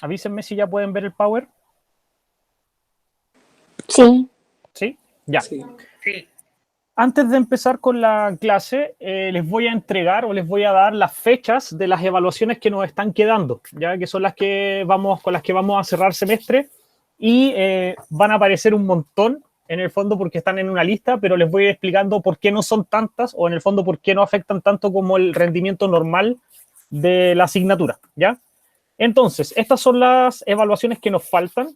avísenme si ya pueden ver el Power. Sí. ¿Sí? Ya. Sí. Antes de empezar con la clase, les voy a entregar o les voy a dar las fechas de las evaluaciones que nos están quedando, ya que son las que con las que vamos a cerrar semestre, y van a aparecer un montón en el fondo porque están en una lista, pero les voy a ir explicando por qué no son tantas o en el fondo por qué no afectan tanto como el rendimiento normal de la asignatura, ¿ya? Entonces, estas son las evaluaciones que nos faltan.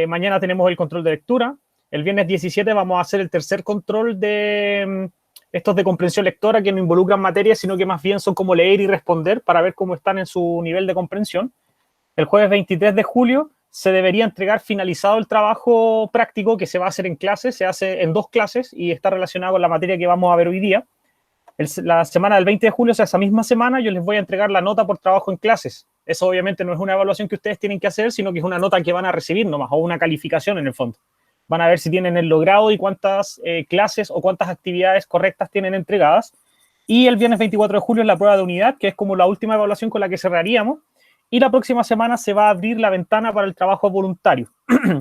Mañana tenemos el control de lectura. El viernes 17 vamos a hacer el tercer control de estos de comprensión lectora, que no involucran materias, sino que más bien son como leer y responder para ver cómo están en su nivel de comprensión. El jueves 23 de julio se debería entregar finalizado el trabajo práctico que se va a hacer en clase. Se hace en 2 clases y está relacionado con la materia que vamos a ver hoy día. La semana del 20 de julio, o sea, esa misma semana, yo les voy a entregar la nota por trabajo en clases. Eso obviamente no es una evaluación que ustedes tienen que hacer, sino que es una nota que van a recibir nomás, o una calificación en el fondo. Van a ver si tienen el logrado y cuántas clases o cuántas actividades correctas tienen entregadas. Y el viernes 24 de julio es la prueba de unidad, que es como la última evaluación con la que cerraríamos. Y la próxima semana se va a abrir la ventana para el trabajo voluntario.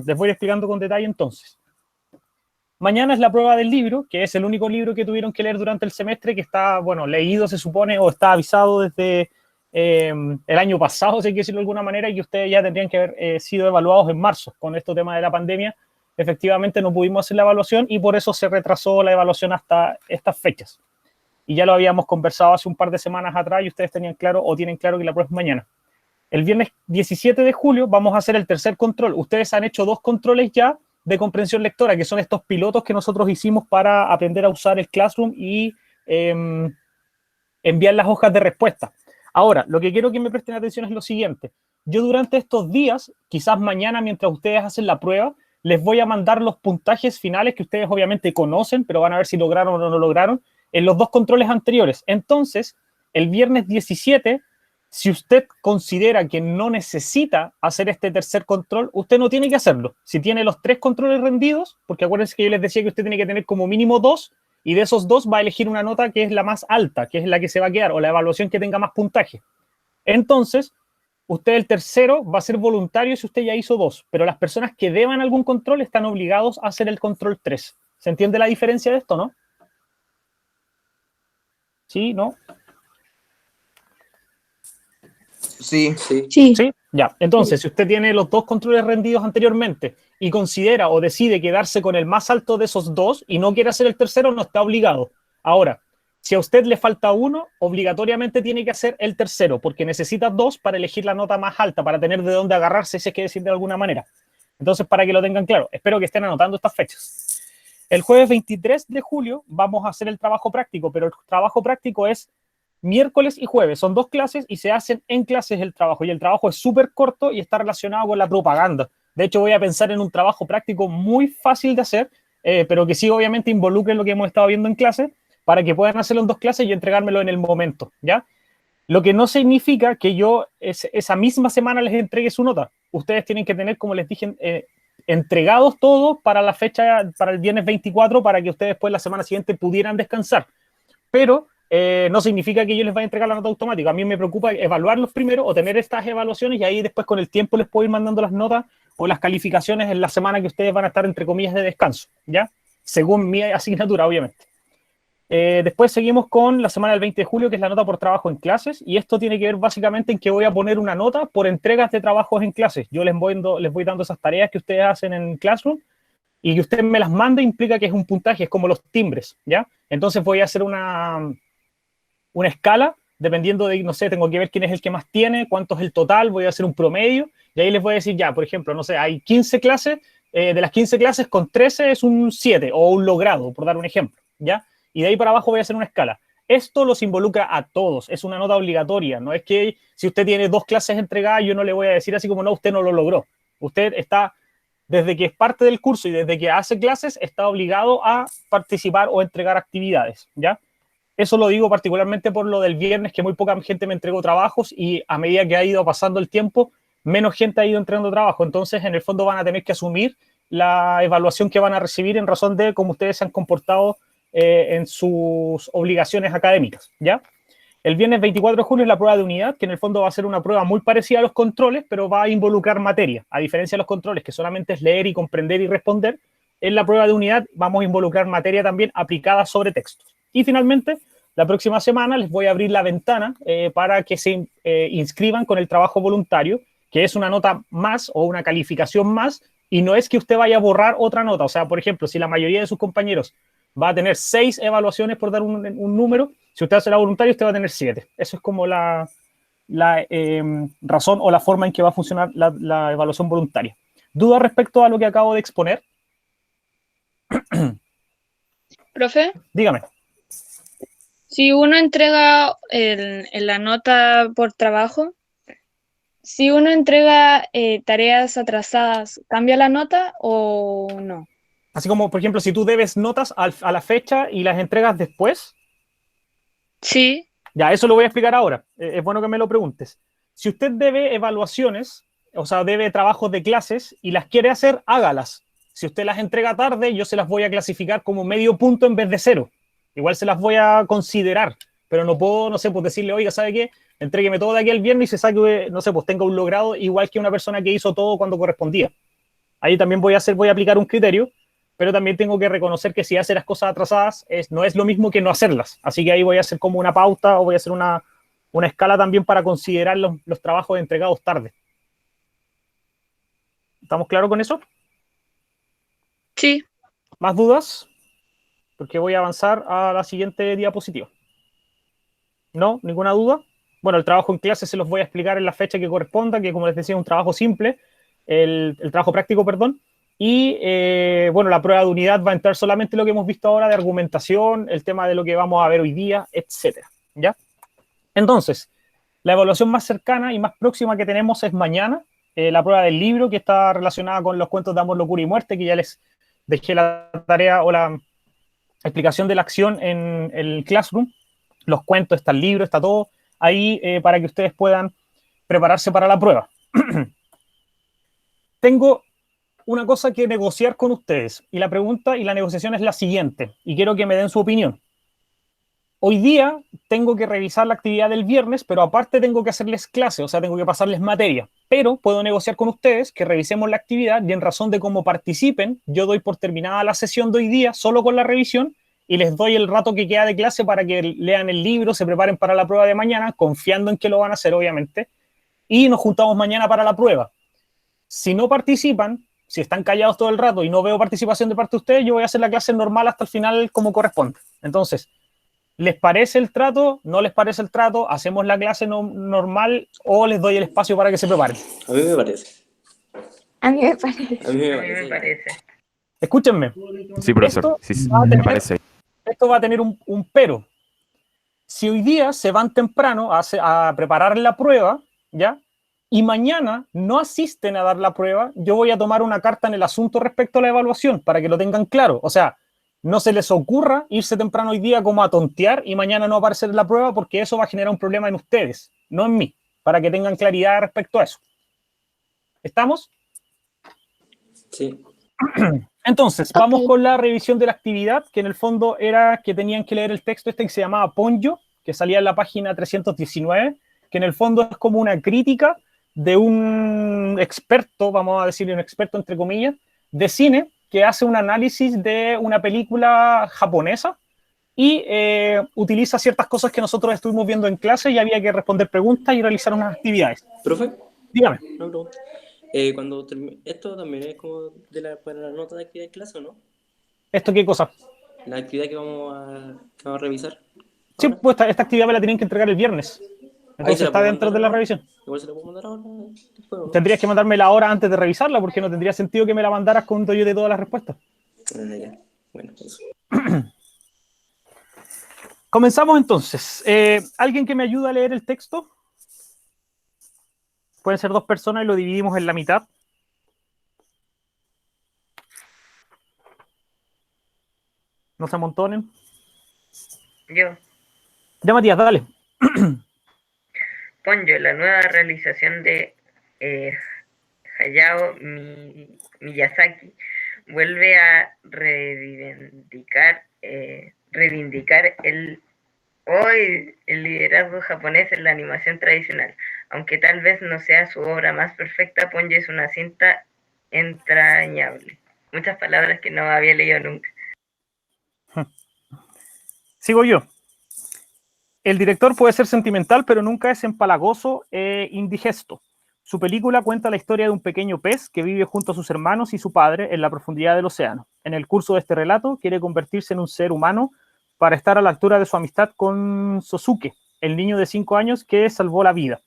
Les voy explicando con detalle entonces. Mañana es la prueba del libro, que es el único libro que tuvieron que leer durante el semestre, que está, bueno, leído se supone, o está avisado desde el año pasado, si hay que decirlo de alguna manera, y que ustedes ya tendrían que haber sido evaluados en marzo. Con este tema de la pandemia, efectivamente no pudimos hacer la evaluación y por eso se retrasó la evaluación hasta estas fechas. Y ya lo habíamos conversado hace un par de semanas atrás y ustedes tenían claro o tienen claro que la prueba es mañana. El viernes 17 de julio vamos a hacer el tercer control. Ustedes han hecho 2 controles ya de comprensión lectora, que son estos pilotos que nosotros hicimos para aprender a usar el Classroom y enviar las hojas de respuesta. Ahora, lo que quiero que me presten atención es lo siguiente. Yo durante estos días, quizás mañana mientras ustedes hacen la prueba, les voy a mandar los puntajes finales que ustedes obviamente conocen, pero van a ver si lograron o no lograron, en los 2 controles anteriores. Entonces, el viernes 17, si usted considera que no necesita hacer este tercer control, usted no tiene que hacerlo. Si tiene los 3 controles rendidos, porque acuérdense que yo les decía que usted tiene que tener como mínimo 2, y de esos 2 va a elegir una nota que es la más alta, que es la que se va a quedar, o la evaluación que tenga más puntaje. Entonces, usted el tercero va a ser voluntario si usted ya hizo 2, pero las personas que deban algún control están obligados a hacer el control 3. ¿Se entiende la diferencia de esto, no? ¿Sí? ¿No? Sí. ¿Sí? Ya. Entonces, si usted tiene los 2 controles rendidos anteriormente y considera o decide quedarse con el más alto de esos 2 y no quiere hacer el tercero, no está obligado. Ahora, si a usted le falta 1, obligatoriamente tiene que hacer el tercero, porque necesita 2 para elegir la nota más alta, para tener de dónde agarrarse, si es que decir de alguna manera. Entonces, para que lo tengan claro, espero que estén anotando estas fechas. El jueves 23 de julio vamos a hacer el trabajo práctico, pero el trabajo práctico es miércoles y jueves. Son 2 clases y se hacen en clases el trabajo. Y el trabajo es súper corto y está relacionado con la propaganda. De hecho, voy a pensar en un trabajo práctico muy fácil de hacer, pero que sí obviamente involucre lo que hemos estado viendo en clase, para que puedan hacerlo en 2 clases y entregármelo en el momento, ¿ya? Lo que no significa que yo esa misma semana les entregue su nota. Ustedes tienen que tener, como les dije, entregados todos para la fecha, para el viernes 24, para que ustedes después la semana siguiente pudieran descansar. Pero no significa que yo les vaya a entregar la nota automática. A mí me preocupa evaluarlos primero o tener estas evaluaciones y ahí después con el tiempo les puedo ir mandando las notas o las calificaciones en la semana que ustedes van a estar entre comillas de descanso, ¿ya? Según mi asignatura, obviamente. Después seguimos con la semana del 20 de julio, que es la nota por trabajo en clases, y esto tiene que ver básicamente en que voy a poner una nota por entregas de trabajos en clases. Yo les voy dando esas tareas que ustedes hacen en Classroom, y que usted me las mande implica que es un puntaje, es como los timbres, ¿ya? Entonces voy a hacer una escala, dependiendo de, no sé, tengo que ver quién es el que más tiene, cuánto es el total, voy a hacer un promedio, y ahí les voy a decir, ya, por ejemplo, no sé, hay 15 clases, de las 15 clases con 13 es un 7, o un logrado, por dar un ejemplo, ¿ya? Y de ahí para abajo voy a hacer una escala. Esto los involucra a todos, es una nota obligatoria, no es que si usted tiene 2 clases entregadas, yo no le voy a decir así como, no, usted no lo logró. Usted está, desde que es parte del curso y desde que hace clases, está obligado a participar o entregar actividades, ¿ya? Eso lo digo particularmente por lo del viernes, que muy poca gente me entregó trabajos y a medida que ha ido pasando el tiempo, menos gente ha ido entregando trabajo. Entonces, en el fondo van a tener que asumir la evaluación que van a recibir en razón de cómo ustedes se han comportado en sus obligaciones académicas, ¿ya? El viernes 24 de julio es la prueba de unidad, que en el fondo va a ser una prueba muy parecida a los controles, pero va a involucrar materia. A diferencia de los controles, que solamente es leer y comprender y responder, en la prueba de unidad vamos a involucrar materia también aplicada sobre textos. Y finalmente, la próxima semana les voy a abrir la ventana para que se inscriban con el trabajo voluntario, que es una nota más o una calificación más, y no es que usted vaya a borrar otra nota. O sea, por ejemplo, si la mayoría de sus compañeros va a tener 6 evaluaciones por dar un número, si usted será voluntario, usted va a tener 7. Eso es como la razón o la forma en que va a funcionar la evaluación voluntaria. ¿Dudas respecto a lo que acabo de exponer? Profe, Dígame. si uno entrega en la nota por trabajo, si uno entrega tareas atrasadas, ¿cambia la nota o no? Así como, por ejemplo, si tú debes notas a la fecha y las entregas después, Sí, ya, eso lo voy a explicar ahora. Es bueno que me lo preguntes. Si usted debe evaluaciones, o sea, debe trabajos de clases y las quiere hacer, hágalas. Si usted las entrega tarde, yo se las voy a clasificar como medio punto en vez de 0. Igual se las voy a considerar, pero no puedo, no sé, pues decirle, oiga, ¿sabe qué? Entrégueme todo de aquí el viernes y se saque, no sé, pues tenga un logrado igual que una persona que hizo todo cuando correspondía. Ahí también voy a aplicar un criterio, pero también tengo que reconocer que si hace las cosas atrasadas no es lo mismo que no hacerlas. Así que ahí voy a hacer como una pauta o voy a hacer una escala también para considerar los trabajos entregados tarde. ¿Estamos claros con eso? sí. ¿Más dudas? Porque voy a avanzar a la siguiente diapositiva. ¿No? ¿Ninguna duda? Bueno, el trabajo en clase se los voy a explicar en la fecha que corresponda, que como les decía es un trabajo simple, el trabajo práctico, perdón. Y bueno, la prueba de unidad va a entrar solamente lo que hemos visto ahora de argumentación, el tema de lo que vamos a ver hoy día, etcétera. ¿Ya? Entonces, la evaluación más cercana y más próxima que tenemos es mañana, la prueba del libro que está relacionada con los cuentos de amor, locura y muerte, que ya les dejé la tarea o la explicación de la acción en el Classroom. Los cuentos, está el libro, está todo ahí para que ustedes puedan prepararse para la prueba. Tengo una cosa que negociar con ustedes y la pregunta y la negociación es la siguiente y quiero que me den su opinión. Hoy día tengo que revisar la actividad del viernes, pero aparte tengo que hacerles clase, o sea, tengo que pasarles materia. Pero puedo negociar con ustedes que revisemos la actividad y en razón de cómo participen, yo doy por terminada la sesión de hoy día solo con la revisión y les doy el rato que queda de clase para que lean el libro, se preparen para la prueba de mañana, confiando en que lo van a hacer, obviamente, y nos juntamos mañana para la prueba. Si no participan, si están callados todo el rato y no veo participación de parte de ustedes, yo voy a hacer la clase normal hasta el final como corresponde. Entonces, ¿les parece el trato? ¿No les parece el trato? ¿Hacemos la clase normal o les doy el espacio para que se preparen? A mí me parece. A mí me parece. A mí me parece. Escúchenme. Sí, profesor. Esto Sí, va a me tener- parece. Esto va a tener un pero. Si hoy día se van temprano a preparar la prueba, ¿ya? Y mañana no asisten a dar la prueba, yo voy a tomar una carta en el asunto respecto a la evaluación para que lo tengan claro. O sea, no se les ocurra irse temprano hoy día como a tontear y mañana no aparecer en la prueba porque eso va a generar un problema en ustedes, no en mí, para que tengan claridad respecto a eso. ¿Estamos? Sí. Entonces, vamos Ok. con la revisión de la actividad, que en el fondo era que tenían que leer el texto este que se llamaba Ponyo, que salía en la página 319, que en el fondo es como una crítica de un experto, vamos a decirle un experto entre comillas, de cine, que hace un análisis de una película japonesa y utiliza ciertas cosas que nosotros estuvimos viendo en clase y había que responder preguntas y realizar unas actividades. Profe, Dígame. una pregunta. Esto también es como para la nota de actividad de clase, ¿o no? ¿Esto qué cosa? La actividad que vamos a revisar. Sí, ahora. pues esta actividad me la tienen que entregar el viernes. Ahí Entonces se la está puedo dentro mandar de la ahora. revisión. Igual se la puedo mandar ahora después, ¿no? Tendrías que mandármela ahora antes de revisarla, porque no tendría sentido que me la mandaras con yo de todas las respuestas. Ya. Bueno, eso. Comenzamos entonces. ¿Alguien que me ayude a leer el texto? Pueden ser 2 personas y lo dividimos en la mitad. No se amontonen. Yo, Ya, Matías, dale. Ponyo, la nueva realización de Hayao Miyazaki, vuelve a reivindicar el Hoy el liderazgo japonés en la animación tradicional. Aunque tal vez no sea su obra más perfecta, Ponyo es una cinta entrañable. Muchas palabras que no había leído nunca. Sigo yo. El director puede ser sentimental, pero nunca es empalagoso e indigesto. Su película cuenta la historia de un pequeño pez que vive junto a sus hermanos y su padre en la profundidad del océano. En el curso de este relato, quiere convertirse en un ser humano para estar a la altura de su amistad con Sosuke, el niño de 5 años que le salvó la vida.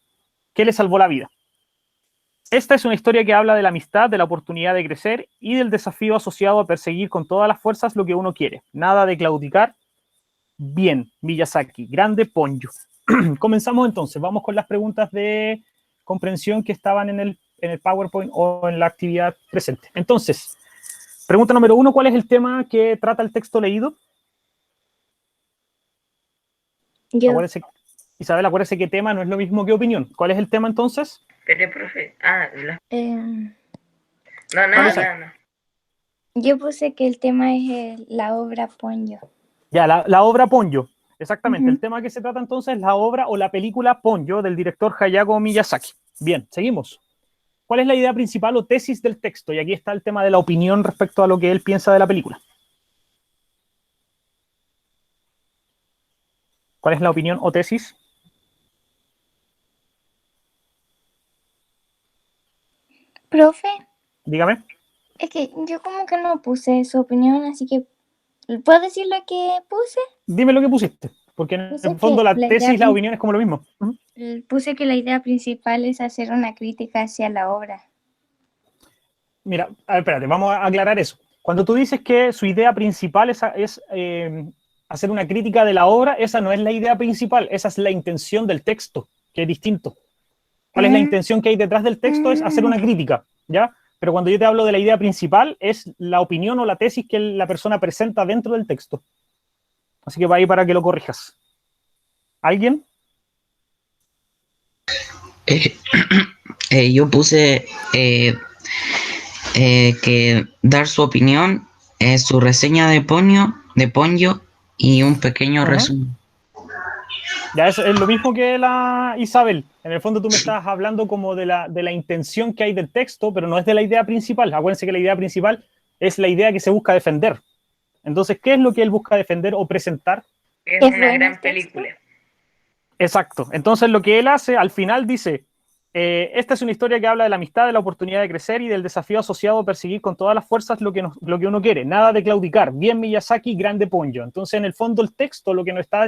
Esta es una historia que habla de la amistad, de la oportunidad de crecer y del desafío asociado a perseguir con todas las fuerzas lo que uno quiere. Nada de claudicar. Bien, Miyazaki, grande Ponyo. Comenzamos entonces, vamos con las preguntas de comprensión que estaban en el PowerPoint o en la actividad presente. Entonces, pregunta número 1, ¿cuál es el tema que trata el texto leído? Yo. Acuérdese, Isabel, acuérdese que tema no es lo mismo que opinión. ¿Cuál es el tema entonces? Pero, profe, em, no. yo puse que el tema es la obra Ponyo. Ya, la obra Ponyo. Exactamente, Ujú. el tema que se trata entonces es la obra o la película Ponyo del director Hayao Miyazaki. Bien, seguimos. ¿Cuál es la idea principal o tesis del texto? Y aquí está el tema de la opinión respecto a lo que él piensa de la película. ¿Cuál es la opinión o tesis? Profe, Dígame. es que yo como que no puse su opinión, así que ¿puedo decir lo que puse? Dime lo que pusiste, porque en Puse el fondo que la la tesis idea y la opinión es como lo mismo. Puse que la idea principal es hacer una crítica hacia la obra. Mira, a ver, espérate, vamos a aclarar eso. Cuando tú dices que su idea principal es hacer una crítica de la obra, esa no es la idea principal, esa es la intención del texto, que es distinto. ¿Cuál es la intención que hay detrás del texto? Es hacer una crítica, ¿ya? Pero cuando yo te hablo de la idea principal, es la opinión o la tesis que la persona presenta dentro del texto. Así que va ahí para que lo corrijas. ¿Alguien? Yo puse que dar su opinión, su reseña de Ponyo y un pequeño resumen. Ya es lo mismo que la Isabel. En el fondo tú me estás hablando como de la intención que hay del texto, pero no es de la idea principal. Acuérdense que la idea principal es la idea que se busca defender. Entonces, ¿qué es lo que él busca defender o presentar? Es ¿Es una bueno gran el texto? película. Exacto. Entonces, lo que él hace al final dice, esta es una historia que habla de la amistad, de la oportunidad de crecer y del desafío asociado a perseguir con todas las fuerzas lo que uno quiere. Nada de claudicar. Bien Miyazaki, grande Ponyo. Entonces, en el fondo, el texto lo que nos está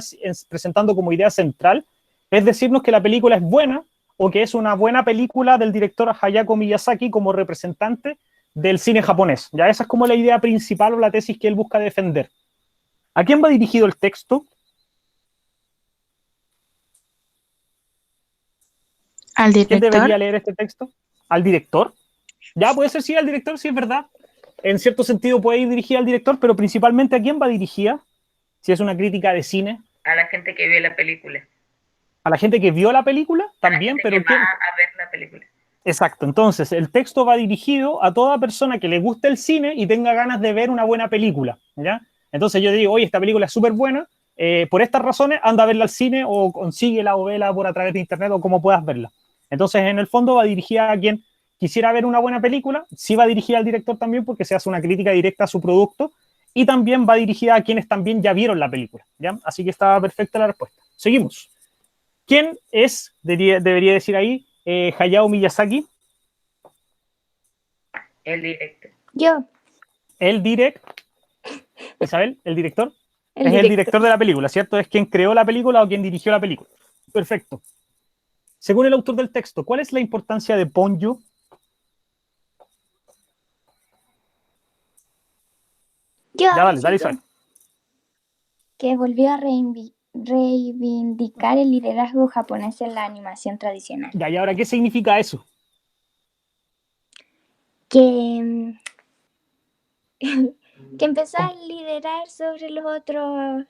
presentando como idea central es decirnos que la película es buena o que es una buena película del director Hayao Miyazaki como representante del cine japonés. Ya esa es como la idea principal o la tesis que él busca defender. ¿A quién va dirigido el texto? ¿Al ¿Quién director? debería leer este texto? ¿Al director? Ya, puede ser sí al director, sí es verdad. En cierto sentido puede ir dirigida al director, pero principalmente ¿a quién va dirigida? Si es una crítica de cine. A la gente que vio la película. ¿A la gente que vio la película? También, pero que va a ver la película. Exacto, entonces el texto va dirigido a toda persona que le guste el cine y tenga ganas de ver una buena película, ¿ya? Entonces yo digo, oye, esta película es súper buena, por estas razones anda a verla al cine o consíguela o vela por a través de internet o como puedas verla. Entonces en el fondo va dirigida a quien quisiera ver una buena película, sí va dirigida al director también porque se hace una crítica directa a su producto y también va dirigida a quienes también ya vieron la película, ¿ya? Así que está perfecta la respuesta. Seguimos. ¿Quién es, debería decir ahí, Hayao Miyazaki? El director. Yo. Isabel, el director. El es director. El director de la película, ¿cierto? Es quien creó la película o quien dirigió la película. Perfecto. Según el autor del texto, ¿cuál es la importancia de Ponyo? Yo Ya, dale, Isabel. que volvió a reivindicar el liderazgo japonés en la animación tradicional. Ya, ¿y ahora qué significa eso? Que empezó a liderar sobre los otros,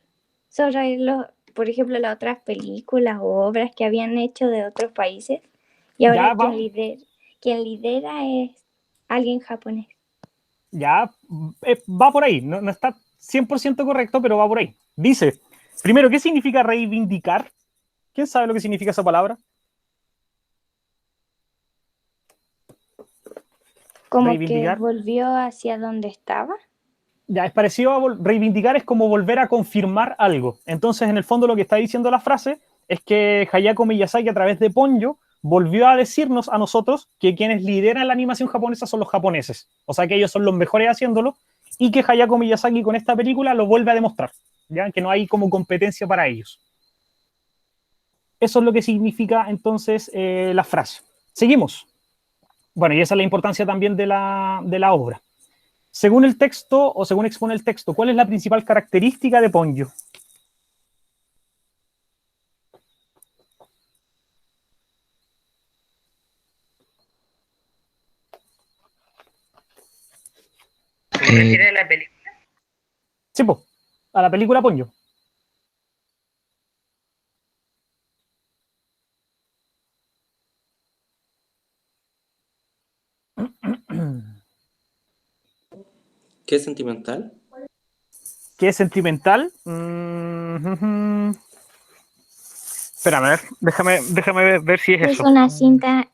por ejemplo, las otras películas o obras que habían hecho de otros países. Y ahora quien lidera es alguien japonés. Ya, va por ahí. No está 100% correcto, pero va por ahí. Dice, Primero, ¿qué significa reivindicar? ¿Quién sabe lo que significa esa palabra? Como que Reivindicar. volvió hacia donde estaba. Ya, es parecido a reivindicar, es como volver a confirmar algo. Entonces, en el fondo, lo que está diciendo la frase es que Hayao Miyazaki, a través de Ponyo, volvió a decirnos a nosotros que quienes lideran la animación japonesa son los japoneses. O sea, que ellos son los mejores haciéndolo, y que Hayao Miyazaki con esta película lo vuelve a demostrar, ¿ya? Que no hay como competencia para ellos. Eso es lo que significa entonces la frase. Seguimos. Bueno, y esa es la importancia también de la obra. Según el texto, o según expone el texto, ¿cuál es la principal característica de Ponyo? ¿Se refiere a la película? Sí, pues, a la película Ponyo. ¿Qué es sentimental? ¿Qué es sentimental? Espérame, a ver, déjame ver si es Es eso. una cinta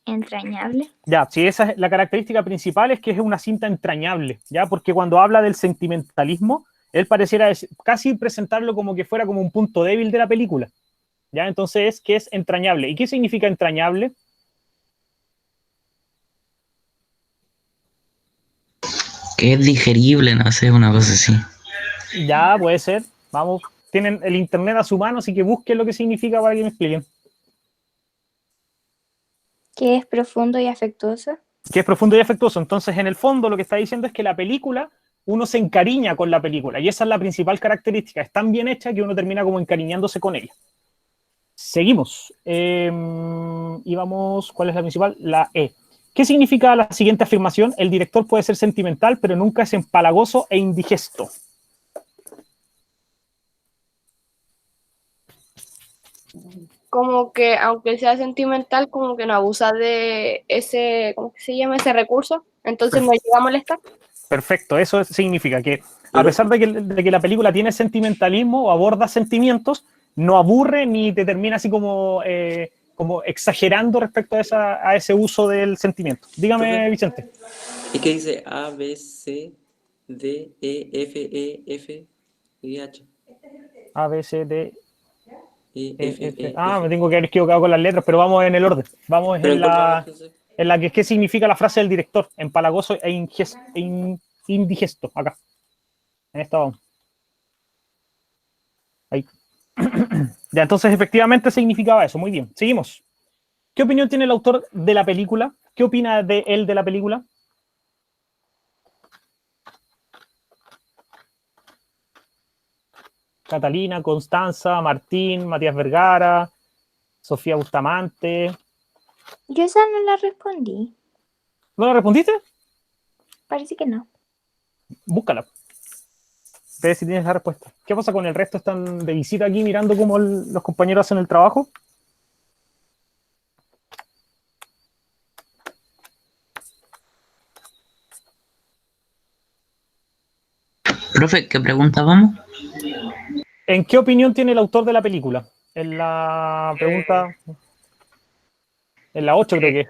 entrañable. Ya, si esa es la característica principal, es que es una cinta entrañable, ¿ya? Porque cuando habla del sentimentalismo, él pareciera casi presentarlo como que fuera como un punto débil de la película, ¿ya? Entonces es que es entrañable. ¿Y qué significa entrañable? Que es digerible, no sé, una cosa así. Ya, puede ser. Vamos, tienen el internet a su mano, así que busquen lo que significa para que me expliquen. Que es profundo y afectuoso. Que es profundo y afectuoso. Entonces, en el fondo, lo que está diciendo es que la película, uno se encariña con la película, y esa es la principal característica. Es tan bien hecha que uno termina como encariñándose con ella. Seguimos. Y vamos, ¿cuál es la principal? La E. ¿Qué significa la siguiente afirmación? El director puede ser sentimental, pero nunca es empalagoso e indigesto. Como que aunque sea sentimental, como que no abusa de ese, ¿cómo que se llama? Ese recurso, entonces no llega a molestar. Perfecto, eso significa que a pesar de que la película tiene sentimentalismo o aborda sentimientos, no aburre ni te termina así como exagerando respecto a ese uso del sentimiento. Dígame, Vicente. Es que dice A, B, C, D, E, F, E, F, y H. A, B, C, D, E, E, F, F. E, Ah, F. me tengo que haber equivocado con las letras, pero vamos en el orden. Vamos Pero en la entonces, que significa la frase del director, empalagoso e indigesto, acá. En esta vamos. Ahí. Ya, entonces efectivamente significaba eso. Muy bien, seguimos. ¿Qué opinión tiene el autor de la película? ¿Qué opina de él de la película? Catalina, Constanza, Martín, Matías Vergara, Sofía Bustamante. Yo esa no la respondí. ¿No la respondiste? Parece que no. Búscala. Ve si tienes la respuesta. ¿Qué pasa con el resto? ¿Están de visita aquí mirando cómo los compañeros hacen el trabajo? Profe, ¿qué pregunta vamos? ¿En qué opinión tiene el autor de la película? En la pregunta... En la 8 creo que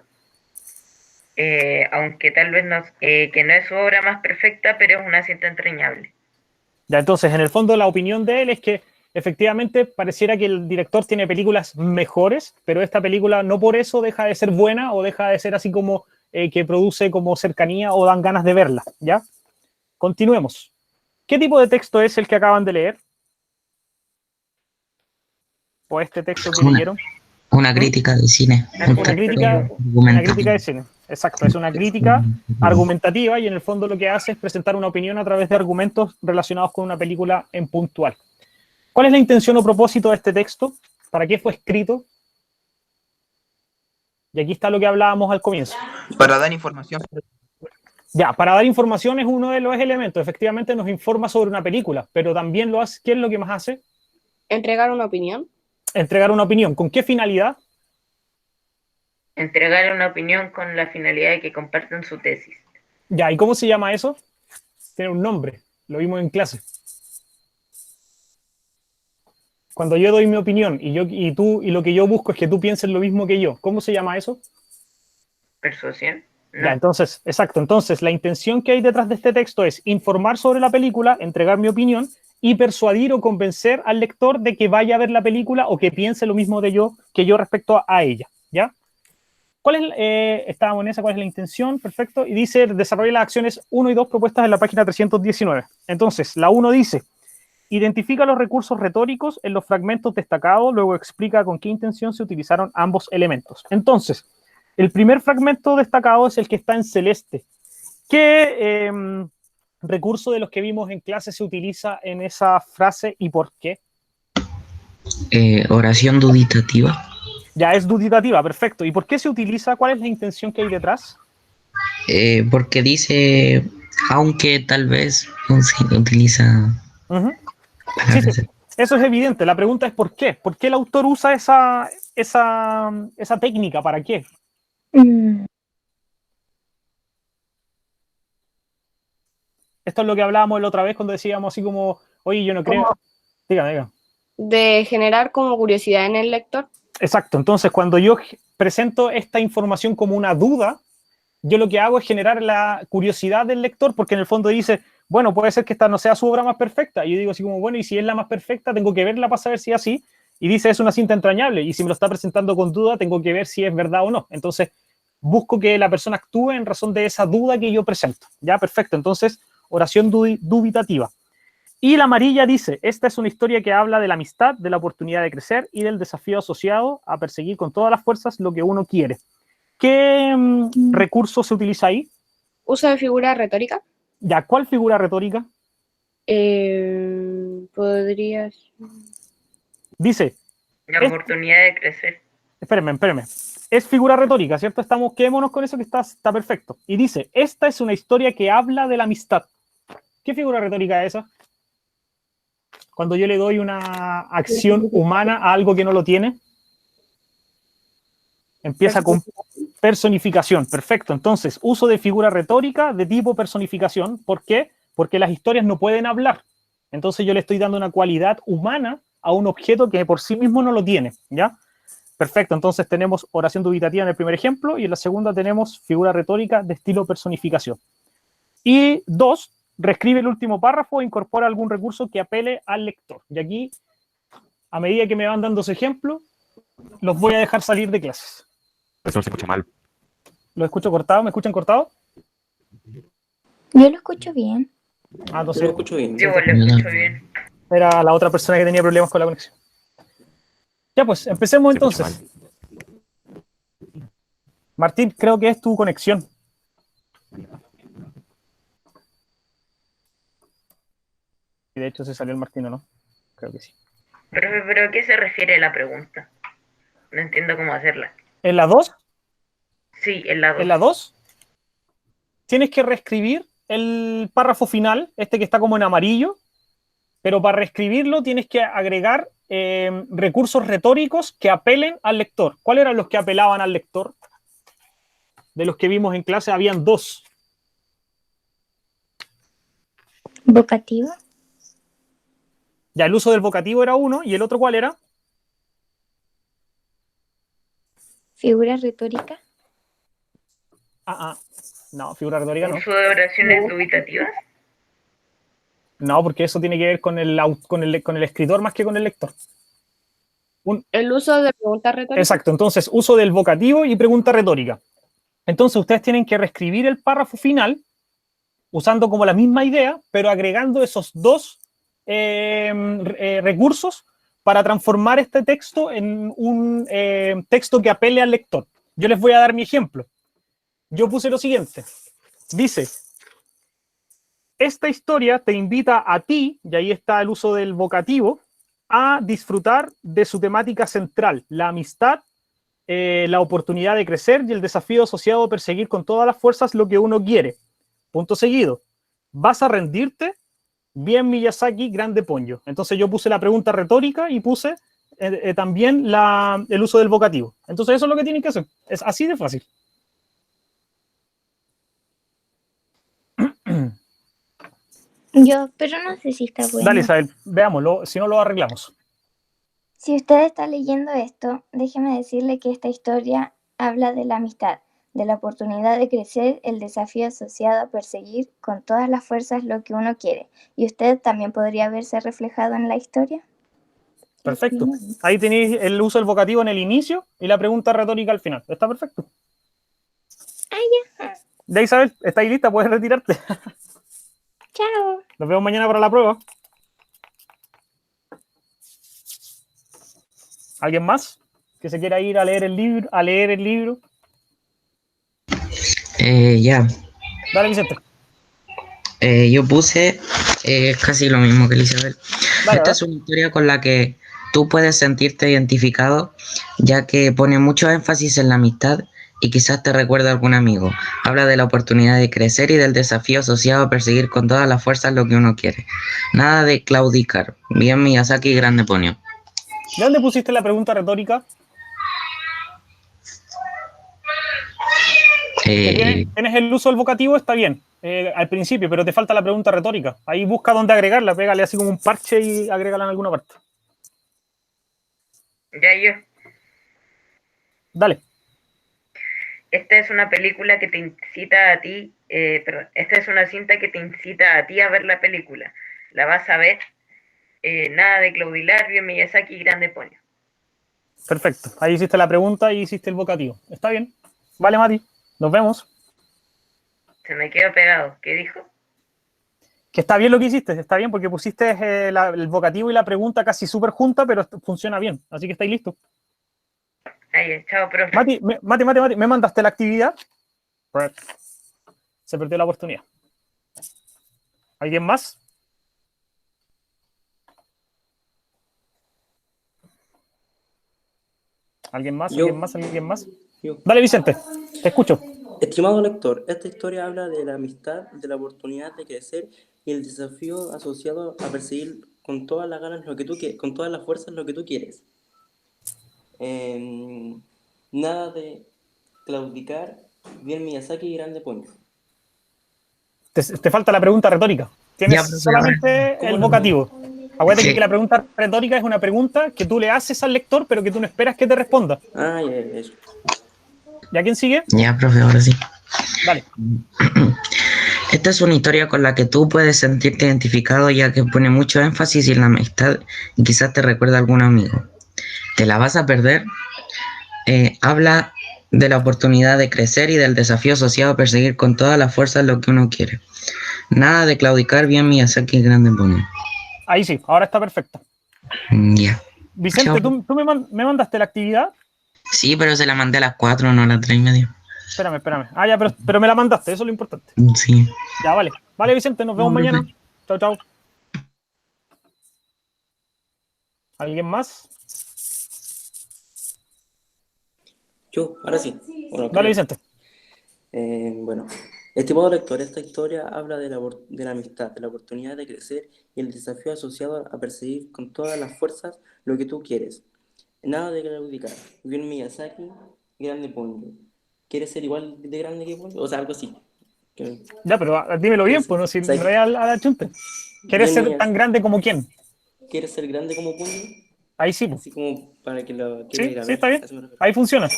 es. Aunque tal vez no, que no es su obra más perfecta, pero es una cinta entrañable. Ya, entonces, en el fondo, la opinión de él es que efectivamente pareciera que el director tiene películas mejores, pero esta película no por eso deja de ser buena o deja de ser así como que produce como cercanía o dan ganas de verla, ¿ya? Continuemos. ¿Qué tipo de texto es el que acaban de leer? ¿O este texto que leyeron? Una crítica de cine. Una crítica de cine. Exacto, es una crítica argumentativa y en el fondo lo que hace es presentar una opinión a través de argumentos relacionados con una película en puntual. ¿Cuál es la intención o propósito de este texto? ¿Para qué fue escrito? Y aquí está lo que hablábamos al comienzo. Para dar información. Ya, para dar información es uno de los elementos. Efectivamente nos informa sobre una película, pero también lo hace, ¿qué es lo que más hace? Entregar una opinión. Entregar una opinión. ¿Con qué finalidad? Entregar una opinión con la finalidad de que compartan su tesis. Ya, ¿y cómo se llama eso? Tiene un nombre, lo vimos en clase. Cuando yo doy mi opinión y tú y lo que yo busco es que tú pienses lo mismo que yo, ¿cómo se llama eso? ¿Persuasión? No. Ya, entonces, exacto. Entonces, la intención que hay detrás de este texto es informar sobre la película, entregar mi opinión y persuadir o convencer al lector de que vaya a ver la película o que piense lo mismo que yo respecto a ella, ¿ya? ¿Cuál es, estábamos en esa, cuál es la intención? Perfecto. Y dice, desarrolla las acciones 1 y 2 propuestas en la página 319. Entonces, la 1 dice, identifica los recursos retóricos en los fragmentos destacados, luego explica con qué intención se utilizaron ambos elementos. Entonces, el primer fragmento destacado es el que está en celeste. ¿Qué recurso de los que vimos en clase se utiliza en esa frase y por qué? Oración duditativa. Ya es duditativa, perfecto. ¿Y por qué se utiliza? ¿Cuál es la intención que hay detrás? Porque dice, aunque tal vez no se utiliza. Sí, sí, eso es evidente. La pregunta es ¿por qué? ¿Por qué el autor usa esa técnica? ¿Para qué? Esto es lo que hablábamos la otra vez cuando decíamos así como, oye, yo no creo. Diga. De generar como curiosidad en el lector. Exacto. Entonces, cuando yo presento esta información como una duda, yo lo que hago es generar la curiosidad del lector, porque en el fondo dice, bueno, puede ser que esta no sea su obra más perfecta. Y yo digo así como, bueno, y si es la más perfecta, tengo que verla para saber si es así. Y dice, es una cinta entrañable. Y si me lo está presentando con duda, tengo que ver si es verdad o no. Entonces, busco que la persona actúe en razón de esa duda que yo presento. Ya, perfecto. Entonces, oración dubitativa. Y la amarilla dice, esta es una historia que habla de la amistad, de la oportunidad de crecer y del desafío asociado a perseguir con todas las fuerzas lo que uno quiere. ¿Qué recurso se utiliza ahí? Uso de figura retórica. Ya, ¿cuál figura retórica? Podrías... Dice... La oportunidad de crecer. Espérenme. Es figura retórica, ¿cierto? Quedémonos con eso que está perfecto. Y dice, esta es una historia que habla de la amistad. ¿Qué figura retórica es esa? Cuando yo le doy una acción humana a algo que no lo tiene. Empieza con personificación. Perfecto. Entonces, uso de figura retórica de tipo personificación. ¿Por qué? Porque las historias no pueden hablar. Entonces yo le estoy dando una cualidad humana a un objeto que por sí mismo no lo tiene. ¿Ya? Perfecto. Entonces tenemos oración dubitativa en el primer ejemplo y en la segunda tenemos figura retórica de estilo personificación. Y 2, reescribe el último párrafo e incorpora algún recurso que apele al lector. Y aquí, a medida que me van dando ese ejemplo, los voy a dejar salir de clases. Eso se escucha mal. ¿Lo escucho cortado? ¿Me escuchan cortado? Yo lo escucho bien. Entonces, Yo lo escucho bien. Yo lo escucho bien. Era la otra persona que tenía problemas con la conexión. Ya pues, empecemos entonces. Martín, creo que es tu conexión. Y de hecho se salió el Martín, ¿o no? Creo que sí. Pero ¿a qué se refiere la pregunta? No entiendo cómo hacerla. ¿En la 2? Sí, en la 2. En la 2 tienes que reescribir el párrafo final, este que está como en amarillo, pero para reescribirlo tienes que agregar recursos retóricos que apelen al lector. ¿Cuáles eran los que apelaban al lector? De los que vimos en clase, habían 2. ¿Vocativo? Ya, el uso del vocativo era uno, ¿y el otro cuál era? ¿Figura retórica? No, figura retórica no. ¿Uso de oraciones dubitativas? No, porque eso tiene que ver con el escritor más que con el lector. El uso de preguntas retóricas. Exacto, entonces uso del vocativo y pregunta retórica. Entonces ustedes tienen que reescribir el párrafo final usando como la misma idea, pero agregando esos 2 recursos para transformar este texto en un texto que apele al lector. Yo les voy a dar mi ejemplo. Yo puse lo siguiente. Dice, esta historia te invita a ti, y ahí está el uso del vocativo, a disfrutar de su temática central, la amistad, la oportunidad de crecer y el desafío asociado a perseguir con todas las fuerzas lo que uno quiere. Punto seguido. ¿Vas a rendirte? Bien, Miyazaki, grande Ponyo. Entonces yo puse la pregunta retórica y puse también el uso del vocativo. Entonces eso es lo que tienen que hacer. Es así de fácil. Pero no sé si está bueno. Dale, Isabel, veámoslo, si no lo arreglamos. Si usted está leyendo esto, déjeme decirle que esta historia habla de la amistad, de la oportunidad de crecer, el desafío asociado a perseguir con todas las fuerzas lo que uno quiere. ¿Y usted también podría verse reflejado en la historia? Perfecto. Ahí tenéis el uso del vocativo en el inicio y la pregunta retórica al final. Está perfecto. Ya, Isabel, ¿estáis lista? Puedes retirarte. Chao. Nos vemos mañana para la prueba. ¿Alguien más que se quiera ir a leer el libro? Ya. Dale, Vicente. Yo puse casi lo mismo que Elizabeth. Dale, Esta es una historia con la que tú puedes sentirte identificado, ya que pone mucho énfasis en la amistad y quizás te recuerda a algún amigo. Habla de la oportunidad de crecer y del desafío asociado a perseguir con todas las fuerzas lo que uno quiere. Nada de claudicar. Bien Miyazaki, grande Ponyo. ¿De dónde pusiste la pregunta retórica? Tienes el uso del vocativo, está bien, al principio, pero te falta la pregunta retórica. Ahí busca dónde agregarla, pégale así como un parche y agrégala en alguna parte. Ya yo. Dale. Esta es una película que te incita a ti, perdón, esta es una cinta que te incita a ti a ver la película. La vas a ver. Nada de claudicar, bien Miyazaki, grande Ponyo. Perfecto. Ahí hiciste la pregunta y hiciste el vocativo. Está bien. Vale, Mati. Nos vemos. Se me quedó pegado. ¿Qué dijo? Que está bien lo que hiciste. Está bien porque pusiste el vocativo y la pregunta casi súper junta, pero funciona bien. Así que estáis listos. Ahí, chao, profe. Mati, ¿me mandaste la actividad? Se perdió la oportunidad. ¿Alguien más? ¿Alguien más? Yo. ¿Alguien más? Yo. Dale, Vicente, te escucho. Estimado lector, esta historia habla de la amistad, de la oportunidad de crecer y el desafío asociado a perseguir con todas las ganas lo que tú quieres, con todas las fuerzas lo que tú quieres. Nada de claudicar, bien Miyazaki, grande Ponyo. Te falta la pregunta retórica. Tienes solamente el vocativo. Acuérdate que la pregunta retórica es una pregunta que tú le haces al lector, pero que tú no esperas que te responda. Ah, ya, eso. ¿Ya quién sigue? Ya, profe, ahora sí. Dale. Esta es una historia con la que tú puedes sentirte identificado, ya que pone mucho énfasis en la amistad y quizás te recuerda a algún amigo. ¿Te la vas a perder? Habla de la oportunidad de crecer y del desafío asociado a perseguir con todas las fuerzas lo que uno quiere. Nada de claudicar, bien Miyazaki, grande Ponyo. Ahí sí, ahora está perfecta. Ya. Vicente, ¿tú me mandaste la actividad? Sí, pero se la mandé a las 4, no a las 3:30. Espérame. Ah, ya, pero me la mandaste, eso es lo importante. Sí. Ya, vale. Vale, Vicente, nos vemos mañana. Chao. ¿Alguien más? Yo, ahora sí. Bueno, Dale, Vicente. Bueno, estimado lector, esta historia habla de la amistad, de la oportunidad de crecer y el desafío asociado a perseguir con todas las fuerzas lo que tú quieres. Nada de claudicar. Bien Miyazaki, grande Ponyo. ¿Quieres ser igual de grande que Ponyo? O sea, algo así. Ya, pero dímelo bien, pues no, si no es a la chunta. ¿Quieres ser tan grande como quién? ¿Quieres ser grande como Ponyo? Ahí sí, pues. Así como para que lo Sí, está bien. Ahí funciona.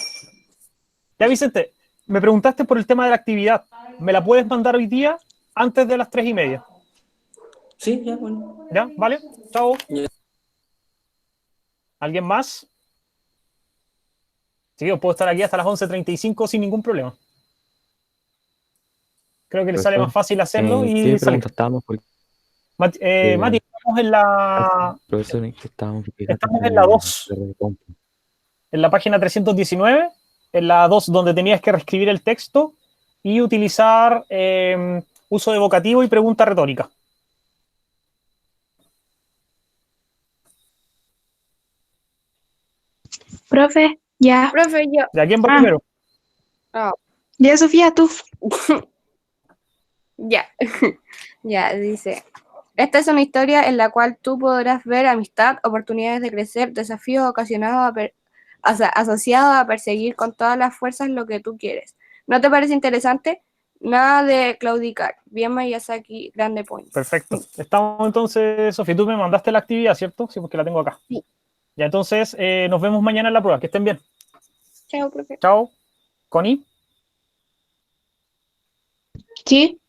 Ya, Vicente, me preguntaste por el tema de la actividad. ¿Me la puedes mandar hoy día antes de las 3:30? Sí, ya, bueno. ¿Ya? ¿Vale? Chao. Ya. ¿Alguien más? Sí, yo puedo estar aquí hasta las 11:35 sin ningún problema. Creo que le sale más fácil hacerlo y ¿Qué salir. pregunta estábamos? Mati, estamos en la... Profesor, ¿en qué estábamos? Estamos en la 2. En la página 319, en la 2 donde tenías que reescribir el texto y utilizar uso de vocativo y pregunta retórica. Profe, ya. Profe, yo. ¿De quién va primero? Oh. Ya, Sofía, tú. Ya. Ya, dice. Esta es una historia en la cual tú podrás ver amistad, oportunidades de crecer, desafíos ocasionados asociados a perseguir con todas las fuerzas lo que tú quieres. ¿No te parece interesante? Nada de claudicar. Bien Miyazaki, grande Ponyo. Perfecto. Estamos entonces, Sofía, tú me mandaste la actividad, ¿cierto? Sí, porque la tengo acá. Sí. Ya entonces nos vemos mañana en la prueba. Que estén bien. Chao, profe. Chao. Connie, Sí,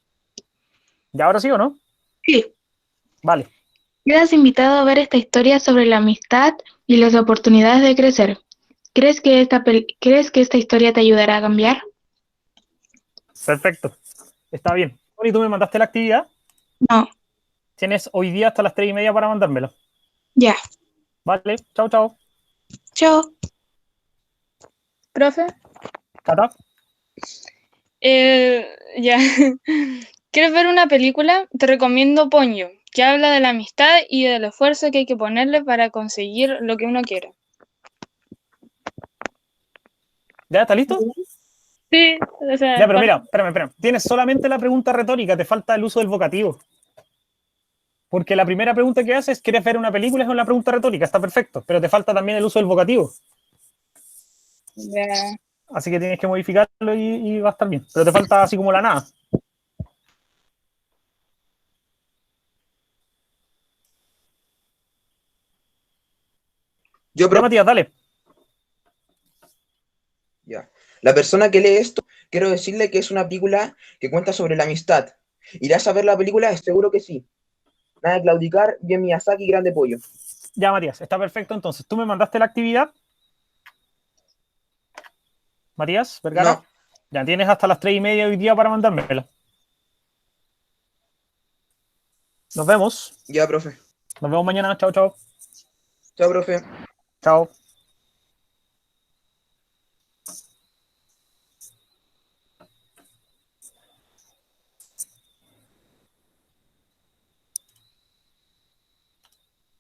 ¿ya ahora sí o no? sí. Vale. Quedas invitado a ver esta historia sobre la amistad y las oportunidades de crecer. ¿Crees que esta historia te ayudará a cambiar? Perfecto. Está bien. Connie, ¿tú me mandaste la actividad? No. Tienes hoy día hasta las 3:30 para mandármela. Ya. Vale. Chao, chao. Chao. Profe, Cata. ya. ¿Quieres ver una película? Te recomiendo Ponyo, que habla de la amistad y del esfuerzo que hay que ponerle para conseguir lo que uno quiere. ¿Ya está listo? Sí, o sea, Ya, pero mira, espérame. Tienes solamente la pregunta retórica, te falta el uso del vocativo. Porque la primera pregunta que haces, ¿quieres ver una película? Es una pregunta retórica, está perfecto, pero te falta también el uso del vocativo. ya. Así que tienes que modificarlo y va a estar bien. Pero te falta así como la nada. Yo, Ya, profe. Matías, dale. Ya. La persona que lee esto, quiero decirle que es una película que cuenta sobre la amistad. ¿Irás a ver la película? Seguro que sí. Nada de claudicar, bien Miyazaki, grande pollo. Ya, Matías, está perfecto. Entonces, ¿tú me mandaste la actividad? Matías, Vergara. No. Ya tienes hasta las 3:30 hoy día para mandármela. Nos vemos. Ya, profe. Nos vemos mañana. Chao, chao. Chao, profe. Chao.